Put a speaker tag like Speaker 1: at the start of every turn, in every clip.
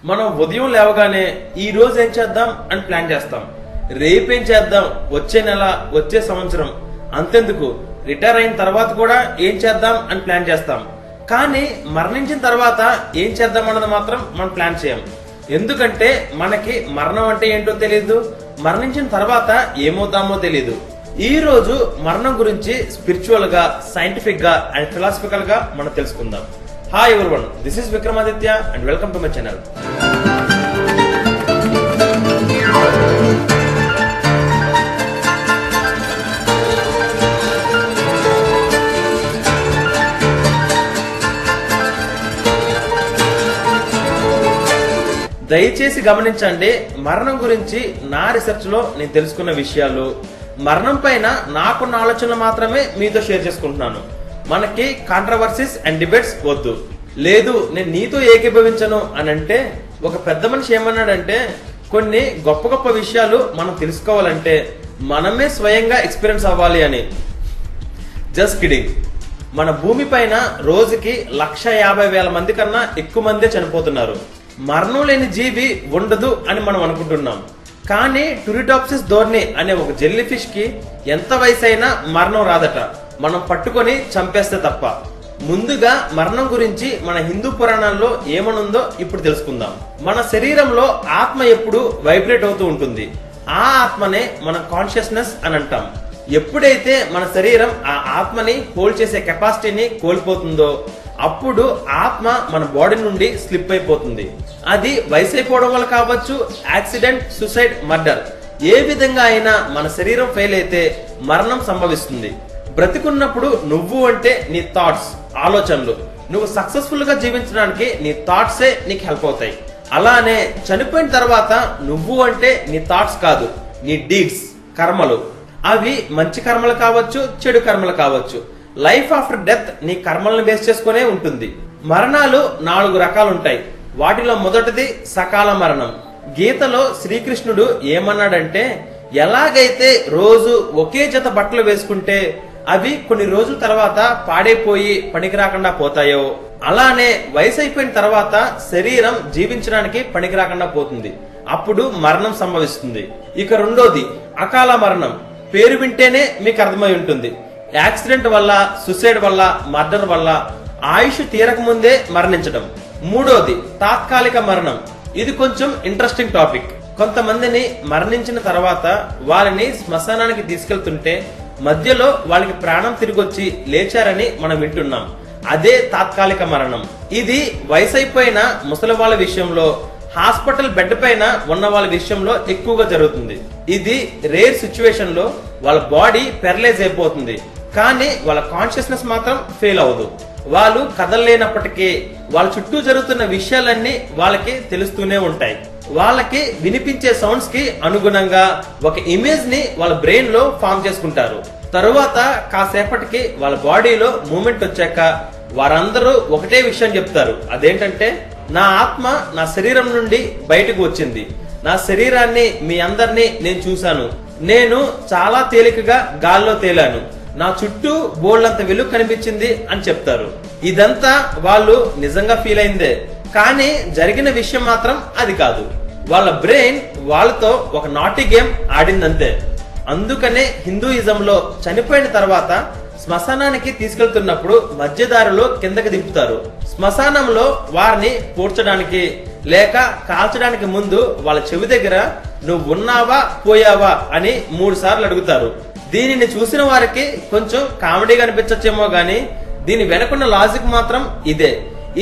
Speaker 1: మనం ఉదయం లేవగానే ఈ రోజు ఏం చేద్దాం అని ప్లాన్ చేస్తాం. రేపేం చేద్దాం, వచ్చే నెల, వచ్చే సంవత్సరం, అంతెందుకు రిటైర్ అయిన తర్వాత కూడా ఏం చేద్దాం అని ప్లాన్ చేస్తాం. కానీ మరణించిన తర్వాత ఏం చేద్దాం అన్నది మాత్రం మనం ప్లాన్ చేయం. ఎందుకంటే మనకి మరణం అంటే ఏంటో తెలియదు, మరణించిన తర్వాత ఏమవుతామో తెలియదు. ఈ రోజు మరణం గురించి స్పిరిచువల్ గా, సైంటిఫిక్ గా అండ్ ఫిలాసఫికల్ గా మనం తెలుసుకుందాం. Hi everyone, this is Vikramaditya and welcome to my channel. దయచేసి గమనించండి, మరణం గురించి నా రీసెర్చ్ లో నేను తెలుసుకున్న విషయాలు, మరణం పైన నాకున్న ఆలోచనలు మాత్రమే మీతో షేర్ చేసుకుంటున్నాను. మనకి కాంట్రవర్సీస్ అండ్ డిబేట్స్ వద్దు. లేదు నేను నీతో ఏకీభవించను అని అంటే, ఒక పెద్ద మనిషి ఏమన్నాడంటే, కొన్ని గొప్ప గొప్ప విషయాలు మనం తెలుసుకోవాలంటే మనమే స్వయంగా ఎక్స్పీరియన్స్ అవ్వాలి అని. Just kidding. మన భూమి పైన రోజుకి 150,000 మంది కన్నా ఎక్కువ మందే చనిపోతున్నారు. మరణం లేని జీవి ఉండదు అని మనం అనుకుంటున్నాం. కానీ టూరిటాప్సిస్ ధోర్ని అనే ఒక జెల్లీ ఫిష్ కి ఎంత వయసైనా మరణం రాదట, మనం పట్టుకొని చంపేస్తే తప్ప. ముందుగా మరణం గురించి మన హిందూ పురాణాల్లో ఏమనుందో ఇప్పుడు తెలుసుకుందాం. మన శరీరంలో ఆత్మ ఎప్పుడు వైబ్రేట్ అవుతూ ఉంటుంది. ఆ ఆత్మనే మన కాన్షియస్నెస్ అని అంటాం. ఎప్పుడైతే మన శరీరం ఆ ఆత్మని హోల్డ్ చేసే కెపాసిటీని కోల్పోతుందో అప్పుడు ఆత్మ మన బాడీ నుండి స్లిప్ అయిపోతుంది. అది వయసు అయిపోవడం వల్ల కావచ్చు, యాక్సిడెంట్, సూసైడ్, మర్డర్, ఏ విధంగా అయినా మన శరీరం ఫెయిల్ అయితే మరణం సంభవిస్తుంది. బ్రతికున్నప్పుడు నువ్వు అంటే నీ థాట్స్, ఆలోచనలు. నువ్వు సక్సెస్ఫుల్ గా జీవించడానికి నీ థాట్సే నీకు హెల్ప్ అవుతాయి. అలానే చనిపోయిన తర్వాత నువ్వు అంటే నీ థాట్స్ కాదు, నీ డీడ్స్, కర్మలు. అవి మంచి కర్మలు కావచ్చు, చెడు కర్మలు కావచ్చు. లైఫ్ ఆఫ్టర్ డెత్ నీ కర్మలను బేస్ చేసుకునే ఉంటుంది. మరణాలు 4 రకాలు ఉంటాయి. వాటిలో మొదటిది సకాల మరణం. గీతలో శ్రీకృష్ణుడు ఏమన్నాడంటే, ఎలాగైతే రోజు ఒకే జత బట్టలు వేసుకుంటే అవి కొన్ని రోజుల తర్వాత పాడైపోయి పనికి రాకుండా పోతాయో, అలానే వయసు అయిపోయిన తర్వాత శరీరం జీవించడానికి పనికి రాకుండా పోతుంది. అప్పుడు మరణం సంభవిస్తుంది. ఇక రెండోది అకాల మరణం. పేరు వింటేనే మీకు అర్థమై ఉంటుంది. యాక్సిడెంట్ వల్ల, సూసైడ్ వల్ల, మర్డర్ వల్ల ఆయుష్ తీరక ముందే మరణించడం. మూడోది తాత్కాలిక మరణం. ఇది కొంచెం ఇంట్రెస్టింగ్ టాపిక్. కొంతమందిని మరణించిన తర్వాత వారిని శ్మశానానికి తీసుకెళ్తుంటే మధ్యలో వాళ్ళకి ప్రాణం తిరిగొచ్చి లేచారని మనం వింటున్నాం. అదే తాత్కాలిక మరణం. ఇది వయసు అయిపోయిన ముసలి వాళ్ళ విషయంలో, హాస్పిటల్ బెడ్ పైన ఉన్న వాళ్ళ విషయంలో ఎక్కువగా జరుగుతుంది. ఇది రేర్ సిచ్యువేషన్ లో వాళ్ళ బాడీ పెరలైజ్ అయిపోతుంది, కానీ వాళ్ళ కాన్షియస్నెస్ మాత్రం ఫెయిల్ అవ్వదు. వాళ్ళు కదలలేనప్పటికీ వాళ్ళ చుట్టూ జరుగుతున్న విషయాలన్నీ వాళ్ళకి తెలుస్తూనే ఉంటాయి. వాళ్ళకి వినిపించే సౌండ్స్ కి అనుగుణంగా ఒక ఇమేజ్ ని వాళ్ళ బ్రెయిన్ లో ఫామ్ చేసుకుంటారు. తరువాత కాసేపటికి వాళ్ళ బాడీలో మూమెంట్ వచ్చాక వారందరూ ఒకటే విషయం చెప్తారు. అదేంటంటే, నా ఆత్మ నా శరీరం నుండి బయటకు వచ్చింది, నా శరీరాన్ని మీ అందరినీ నేను చూశాను, నేను చాలా తేలికగా గాల్లో తేలాను, నా చుట్టూ బోల్డంత వెలుగు కనిపించింది అని చెప్తారు. ఇదంతా వాళ్ళు నిజంగా ఫీల్ అయిందే, కానీ జరిగిన విషయం మాత్రం అది కాదు. వాళ్ళ బ్రెయిన్ వాళ్ళతో ఒక నాటీ గేమ్ ఆడిందంతే. అందుకనే హిందూయిజంలో చనిపోయిన తర్వాత శ్మశానానికి తీసుకెళ్తున్నప్పుడు మధ్యదారిలో కిందకి దింపుతారు. శ్మశానంలో వారిని పూడ్చడానికి లేక కాల్చడానికి ముందు వాళ్ళ చెవి దగ్గర నువ్వు ఉన్నావా పోయావా అని 3 సార్లు అడుగుతారు. దీనిని చూసిన వారికి కొంచెం కామెడీగా అనిపించచ్చేమో గానీ దీని వెనకున్న లాజిక్ మాత్రం ఇదే.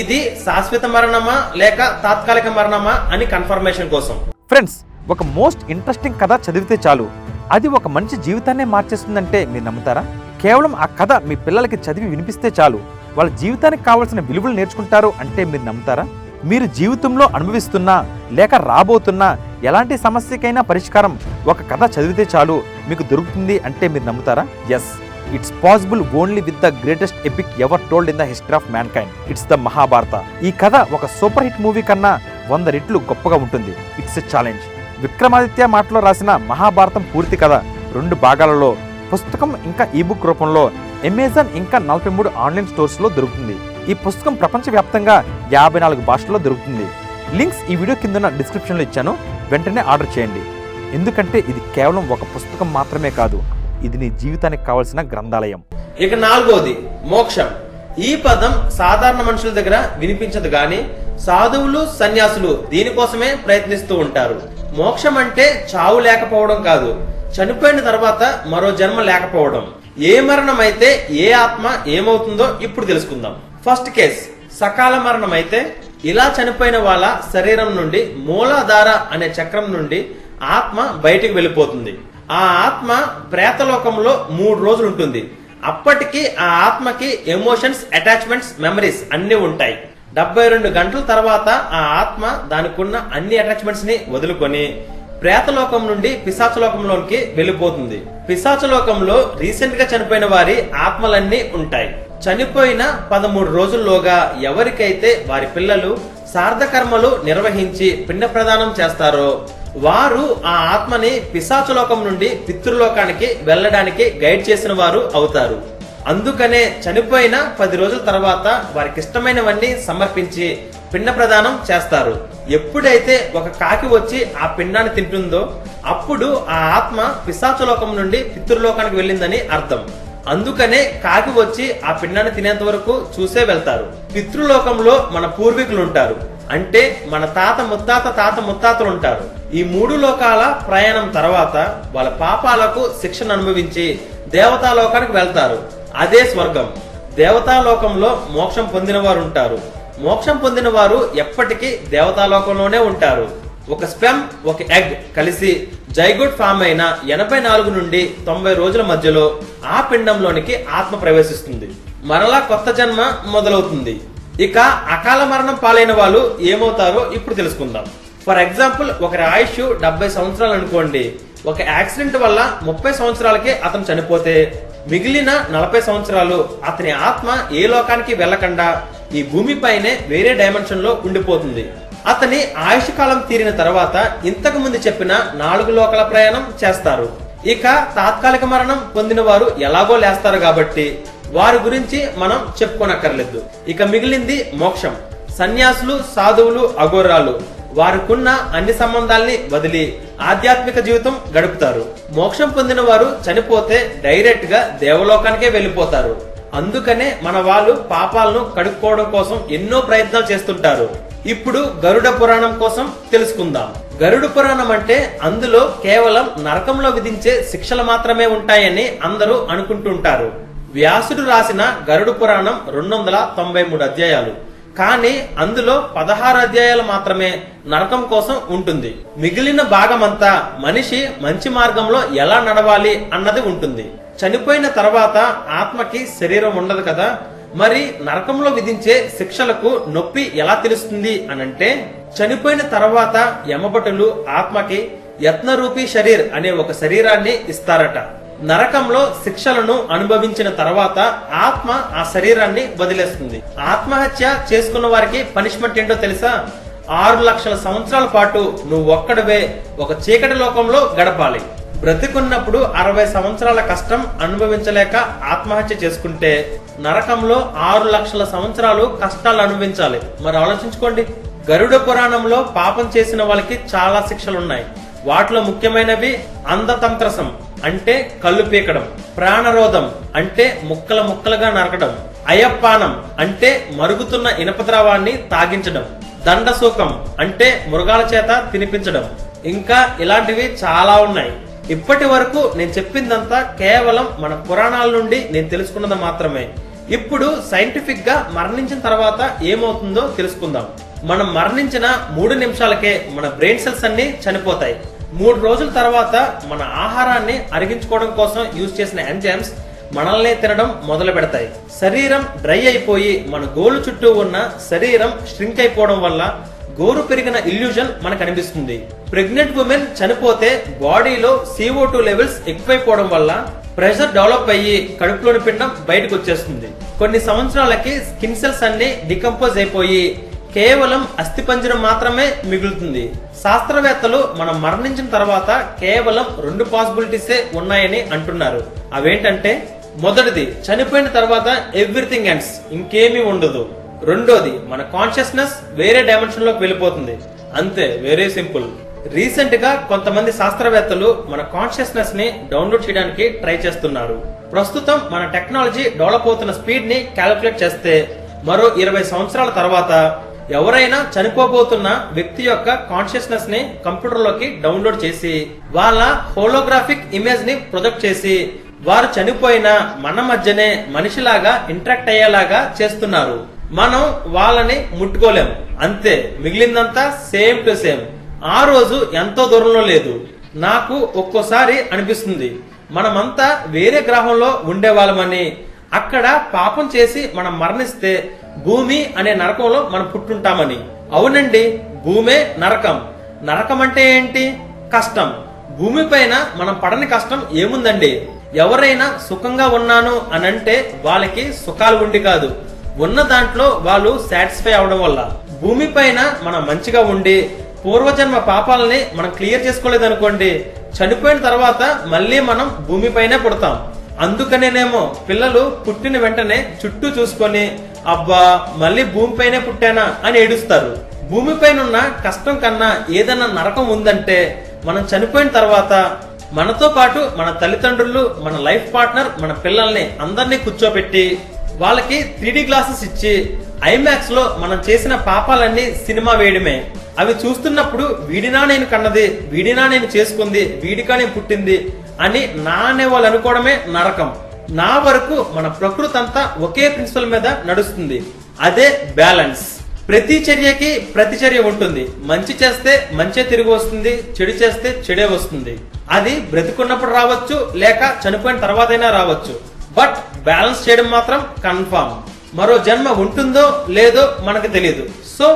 Speaker 1: ఇది శాశ్వత మరణమా లేక తాత్కాలిక మరణమా అని కన్ఫర్మేషన్ కోసం.
Speaker 2: ఫ్రెండ్స్, ఒక మోస్ట్ ఇంట్రెస్టింగ్ కథ చదివితే చాలు అది ఒక మనిషి జీవితాన్నే మార్చేస్తుందంటే మీరు నమ్ముతారా? కేవలం ఆ కథ మీ పిల్లలకి చదివి వినిపిస్తే చాలు వాళ్ళ జీవితానికి కావాల్సిన విలువలు నేర్చుకుంటారు అంటే మీరు నమ్ముతారా? మీరు జీవితంలో అనుభవిస్తున్నా లేక రాబోతున్నా ఎలాంటి సమస్యకైనా పరిష్కారం ఒక కథ చదివితే చాలు మీకు దొరుకుతుంది అంటే మీరు నమ్ముతారా? Yes, it's possible only with the greatest epic ever told in the history of mankind. It's the Mahabharata. ఈ కథ ఒక సూపర్ హిట్ మూవీ కన్నా 100 రెట్లు గొప్పగా ఉంటుంది. It's a challenge. విక్రమాదిత్య మాటలో రాసిన మహాభారతం పూర్తి కథ 2 భాగాలలో పుస్తకం ఇంకా ఈబుక్ రూపంలో అమెజాన్ ఇంకా 43 ఆన్లైన్ స్టోర్స్ లో దొరుకుతుంది. ఈ పుస్తకం ప్రపంచవ్యాప్తంగా 54 భాషల్లో దొరుకుతుంది. లింక్స్ ఈ వీడియో కింద డిస్క్రిప్షన్లో ఇచ్చాను, వెంటనే ఆర్డర్ చేయండి. ఎందుకంటే ఇది కేవలం ఒక పుస్తకం మాత్రమే కాదు, ఇది నీ జీవితానికి కావాల్సిన గ్రంథాలయం.
Speaker 1: ఇక 4వది మోక్షం. ఈ పదం సాధారణ మనుషుల దగ్గర వినిపించదు గాని సాధువులు సన్యాసులు దీనికోసమే ప్రయత్నిస్తూ ఉంటారు. మోక్షం అంటే చావు లేకపోవడం కాదు, చనిపోయిన తర్వాత మరో జన్మ లేకపోవడం. ఏ మరణం అయితే ఏ ఆత్మ ఏమవుతుందో ఇప్పుడు తెలుసుకుందాం. ఫస్ట్ కేస్ సకాల మరణం అయితే ఇలా చనిపోయిన వాళ్ళ శరీరం నుండి మూలాధార అనే చక్రం నుండి ఆత్మ బయటికి వెళ్ళిపోతుంది. ఆ ఆత్మ ప్రేతలోకంలో 3 రోజులు ఉంటుంది. అప్పటికి ఆ ఆత్మకి ఎమోషన్స్, అటాచ్మెంట్స్, మెమరీస్ అన్ని ఉంటాయి. 72 గంటల తర్వాత ఆ ఆత్మ దానికున్న అన్ని అటాచ్మెంట్స్ ని వదులుకొని ప్రేతలోకం నుండి పిశాచలోకంలోకి వెళ్ళిపోతుంది. పిశాచలోకంలో రీసెంట్ గా చనిపోయిన వారి ఆత్మలన్నీ ఉంటాయి. చనిపోయిన 13 రోజుల్లోగా ఎవరికైతే వారి పిల్లలు సార్థకర్మలు నిర్వహించి పిండ ప్రదానం చేస్తారో వారు ఆ ఆత్మని పిశాచలోకం నుండి పితృలోకానికి వెళ్ళడానికి గైడ్ చేసిన వారు అవుతారు. అందుకనే చనిపోయిన 10 రోజుల తర్వాత వారికి ఇష్టమైనవన్నీ సమర్పించి పిండ ప్రదానం చేస్తారు. ఎప్పుడైతే ఒక కాకి వచ్చి ఆ పిండాన్ని తింటుందో అప్పుడు ఆ ఆత్మ పిశాచలోకం నుండి పితృలోకానికి వెళ్ళిందని అర్థం. అందుకనే కాకి వచ్చి ఆ పిండాన్ని తినేంత వరకు చూసే వెళ్తారు. పితృలోకంలో మన పూర్వీకులు ఉంటారు, అంటే మన తాత ముత్తాతలు ఉంటారు. ఈ 3 లోకాల ప్రయాణం తర్వాత వాళ్ళ పాపాలకు శిక్షను అనుభవించి దేవతాలోకానికి వెళ్తారు. అదే స్వర్గం. దేవతాలోకంలో మోక్షం పొందిన వారు ఉంటారు. మోక్షం పొందిన వారు ఎప్పటికీ దేవతాలోకంలోనే ఉంటారు. ఒక స్పెమ్ ఒక ఎగ్ కలిసి జైగోట్ ఫామ్ అయిన 84 నుండి 90 రోజుల మధ్యలో ఆ పిండంలోనికి ఆత్మ ప్రవేశిస్తుంది. మరలా కొత్త జన్మ మొదలవుతుంది. ఇక అకాల మరణం పాలైన వాళ్ళు ఏమవుతారో ఇప్పుడు తెలుసుకుందాం. ఫర్ ఎగ్జాంపుల్ ఒకరి ఆయుష్ 70 సంవత్సరాలు అనుకోండి. ఒక యాక్సిడెంట్ వల్ల 30 సంవత్సరాలకే అతను చనిపోతే మిగిలిన 40 సంవత్సరాలు అతని ఆత్మ ఏ లోకానికి వెళ్లకుండా ఈ భూమిపైనే వేరే డైమెన్షన్ లో ఉండిపోతుంది. అతని ఆయుష్ కాలం తీరిన తర్వాత ఇంతకు ముందు చెప్పిన 4 లోకాల ప్రయాణం చేస్తారు. ఇక తాత్కాలిక మరణం పొందిన వారు ఎలాగో లేస్తారు కాబట్టి వారి గురించి మనం చెప్పుకోనక్కర్లేదు. ఇక మిగిలింది మోక్షం. సన్యాసులు, సాధువులు, అఘోరాలు వారికున్న అన్ని సంబంధాల్ని వదిలి ఆధ్యాత్మిక జీవితం గడుపుతారు. మోక్షం పొందిన వారు చనిపోతే డైరెక్ట్ గా దేవలోకానికే వెళ్లిపోతారు. అందుకనే మన వాళ్ళు పాపాలను కడుక్కోవడం కోసం ఎన్నో ప్రయత్నాలు చేస్తుంటారు. ఇప్పుడు గరుడ పురాణం కోసం తెలుసుకుందాం. గరుడ పురాణం అంటే అందులో కేవలం నరకంలో విధించే శిక్షలు మాత్రమే ఉంటాయని అందరూ అనుకుంటుంటారు. వ్యాసుడు రాసిన గరుడ పురాణం 293 అధ్యాయాలు. కానీ అందులో 16 అధ్యాయాలు మాత్రమే నరకం కోసం ఉంటుంది. మిగిలిన భాగమంతా మనిషి మంచి మార్గంలో ఎలా నడవాలి అన్నది ఉంటుంది. చనిపోయిన తర్వాత ఆత్మకి శరీరం ఉండదు కదా, మరి నరకంలో విధించే శిక్షలకు నొప్పి ఎలా తెలుస్తుంది అనంటే చనిపోయిన తర్వాత యమభటులు ఆత్మకి యత్నరూపి శరీర్ అనే ఒక శరీరాన్ని ఇస్తారట. నరకంలో శిక్షలను అనుభవించిన తర్వాత ఆత్మ ఆ శరీరాన్ని వదిలేస్తుంది. ఆత్మహత్య చేసుకున్న వారికి పనిష్మెంట్ ఏంటో తెలుసా? 6 లక్షల సంవత్సరాల పాటు నువ్వు ఒక్కడవే ఒక చీకటి లోకంలో గడపాలి. బ్రతికున్నప్పుడు 60 సంవత్సరాల కష్టం అనుభవించలేక ఆత్మహత్య చేసుకుంటే నరకంలో 6 లక్షల సంవత్సరాలు కష్టాలు అనుభవించాలి. మరి ఆలోచించుకోండి. గరుడ పురాణంలో పాపం చేసిన వాళ్ళకి చాలా శిక్షలున్నాయి. వాటిలో ముఖ్యమైనవి అంధతంత్రసం అంటే కళ్ళు పీకడం, ప్రాణరోధం అంటే ముక్కల ముక్కలుగా నరకడం, అయప్పానం అంటే మరుగుతున్న ఇనప ద్రవాన్ని తాగించడం, దండసూకం అంటే మృగాల చేత తినిపించడం, ఇంకా ఇలాంటివి చాలా ఉన్నాయి. ఇప్పటి వరకు నేను చెప్పిందంతా కేవలం మన పురాణాల నుండి నేను తెలుసుకున్నది మాత్రమే. ఇప్పుడు సైంటిఫిక్ గా మరణించిన తర్వాత ఏమవుతుందో తెలుసుకుందాం. మనం మరణించిన 3 నిమిషాలకే మన బ్రెయిన్ సెల్స్ అన్ని చనిపోతాయి. 3 రోజుల తర్వాత మన ఆహారాన్ని అరిగించుకోవడం కోసం యూజ్ చేసిన ఎంజైమ్స్ మనల్ని తినడం మొదలు పెడతాయి. శరీరం డ్రై అయిపోయి మన గోలు చుట్టూ ఉన్న శరీరం ష్రింక్ అయిపోవడం వల్ల గోరు పెరిగిన ఇల్యూజన్ మనకు అనిపిస్తుంది. ప్రెగ్నెంట్ ఉమెన్ చనిపోతే బాడీలో CO2 లెవెల్స్ ఎక్కువైపోవడం వల్ల ప్రెషర్ డెవలప్ అయ్యి కడుపులోని పిండం బయటకు వచ్చేస్తుంది. కొన్ని సంవత్సరాలకి స్కిన్ సెల్స్ అన్ని డికంపోజ్ అయిపోయి కేవలం అస్థిపంజరం మాత్రమే మిగులుతుంది. శాస్త్రవేత్తలు మనం మరణించిన తర్వాత కేవలం 2 పాసిబిలిటీసే ఉన్నాయని అంటున్నారు. అవేంటంటే, మొదటిది చనిపోయిన తర్వాత ఎవ్రీథింగ్ ఎండ్స్, ఇంకేమీ ఉండదు. రెండోది, మన కాన్షియస్నెస్ వేరే డైమెన్షన్ లోకి వెళ్ళిపోతుంది. అంతే, వెరీ సింపుల్. రీసెంట్ గా కొంతమంది శాస్త్రవేత్తలు మన కాన్షియస్నెస్ ని డౌన్లోడ్ చేయడానికి ట్రై చేస్తున్నారు. ప్రస్తుతం మన టెక్నాలజీ డెవలప్ అవుతున్న స్పీడ్ ని క్యాలిక్యులేట్ చేస్తే మరో 20 సంవత్సరాల తర్వాత ఎవరైనా చనిపోబోతున్న వ్యక్తి యొక్క కాన్షియస్నెస్ ని కంప్యూటర్ లోకి డౌన్లోడ్ చేసి వాళ్ళ హోలోగ్రాఫిక్ ఇమేజ్ ని ప్రొజెక్ట్ చేసి వారు చనిపోయిన మన మధ్యనే మనిషిలాగా ఇంటరాక్ట్ అయ్యేలాగా చేస్తున్నారు. మనం వాళ్ళని ముట్టుకోలేం. అంతే, మిగిలిందంతా సేమ్ టు సేమ్. ఆ రోజు ఎంతో దూరంలో లేదు. నాకు ఒక్కోసారి అనిపిస్తుంది మనమంతా వేరే గ్రహంలో ఉండేవాళ్ళమని. అక్కడ పాపం చేసి మనం మరణిస్తే భూమి అనే నరకంలో మనం పుట్టుంటామని. అవునండి, భూమే నరకం. నరకం అంటే ఏంటి? కష్టం. భూమి పైన మనం పడని కష్టం ఏముందండి? ఎవరైనా సుఖంగా ఉన్నాను అని అంటే వాళ్ళకి సుఖాలు ఉండి కాదు, ఉన్న దాంట్లో వాళ్ళు సాటిస్ఫై అవడం వల్ల. భూమి పైన మనం మంచిగా ఉండి పూర్వజన్మ పాపాలని మనం క్లియర్ చేసుకోలేదనుకోండి, చనిపోయిన తర్వాత మళ్ళీ మనం భూమిపైనే పుడతాం. అందుకనేనేమో పిల్లలు పుట్టిన వెంటనే చుట్టూ చూసుకొని అబ్బా మళ్ళీ భూమిపైనే పుట్టానా అని ఏడుస్తారు. భూమిపైన ఉన్న కష్టం కన్నా ఏదైనా నరకం ఉందంటే మనం చనిపోయిన తర్వాత మనతో పాటు మన తల్లిదండ్రులు, మన లైఫ్ పార్ట్నర్, మన పిల్లల్ని అందరినీ కూర్చోబెట్టి వాళ్ళకి 3D గ్లాసెస్ ఇచ్చి ఐమాక్స్ లో మనం చేసిన పాపాలన్నీ సినిమా వేయడమే. అవి చూస్తున్నప్పుడు వీడినా నేను కన్నది, వీడినా నేను చేసుకుంది, వీడికా నేను పుట్టింది అని నా అనే వాళ్ళు అనుకోవడమే నరకం. నా వరకు మన ప్రకృతి అంతా ఒకే ప్రిన్సిపల్ మీద నడుస్తుంది. అదే బ్యాలెన్స్. ప్రతి చర్యకి ప్రతిచర్య ఉంటుంది. మంచి చేస్తే మంచే తిరిగి వస్తుంది, చెడు చేస్తే చెడే వస్తుంది. అది బ్రతికున్నప్పుడు రావచ్చు, లేక చనిపోయిన తర్వాతైనా రావచ్చు. బట్ బ్యాలెన్స్ చేయడం మాత్రం కన్ఫర్మ్. మరో జన్మ ఉంటుందో లేదో మనకు తెలియదు. సో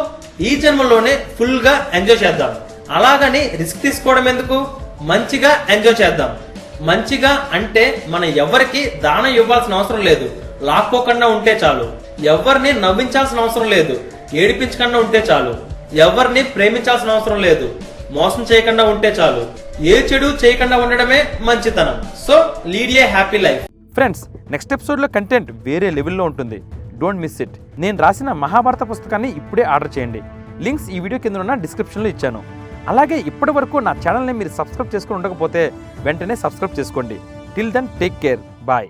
Speaker 1: ఈ జన్మలోనే ఫుల్ గా ఎంజాయ్ చేద్దాం. అలాగని రిస్క్ తీసుకోవడం ఎందుకు? మంచిగా ఎంజాయ్ చేద్దాం. మంచిగా అంటే మనం ఎవరికి దానం ఇవ్వాల్సిన అవసరం లేదు, లాక్కోకుండా ఉంటే చాలు. ఎవరిని నవ్వించాల్సిన అవసరం లేదు, ఏడిపించకుండా ఉంటే చాలు. ఎవరిని ప్రేమించాల్సిన అవసరం లేదు, మోసం చేయకుండా ఉంటే చాలు. ఏ చెడు చేయకుండా ఉండడమే మంచితనం. So lead a happy life.
Speaker 2: Friends, next ఎపిసోడ్లో కంటెంట్ వేరే లెవెల్లో ఉంటుంది. Don't miss it. నేను రాసిన మహాభారత పుస్తకాన్ని ఇప్పుడే ఆర్డర్ చేయండి. లింక్స్ ఈ వీడియో కింద ఉన్న డిస్క్రిప్షన్లో ఇచ్చాను. అలాగే ఇప్పటి వరకు నా ఛానల్ని మీరు సబ్స్క్రైబ్ చేసుకుని ఉండకపోతే వెంటనే సబ్స్క్రైబ్ చేసుకోండి. Till then take care. Bye.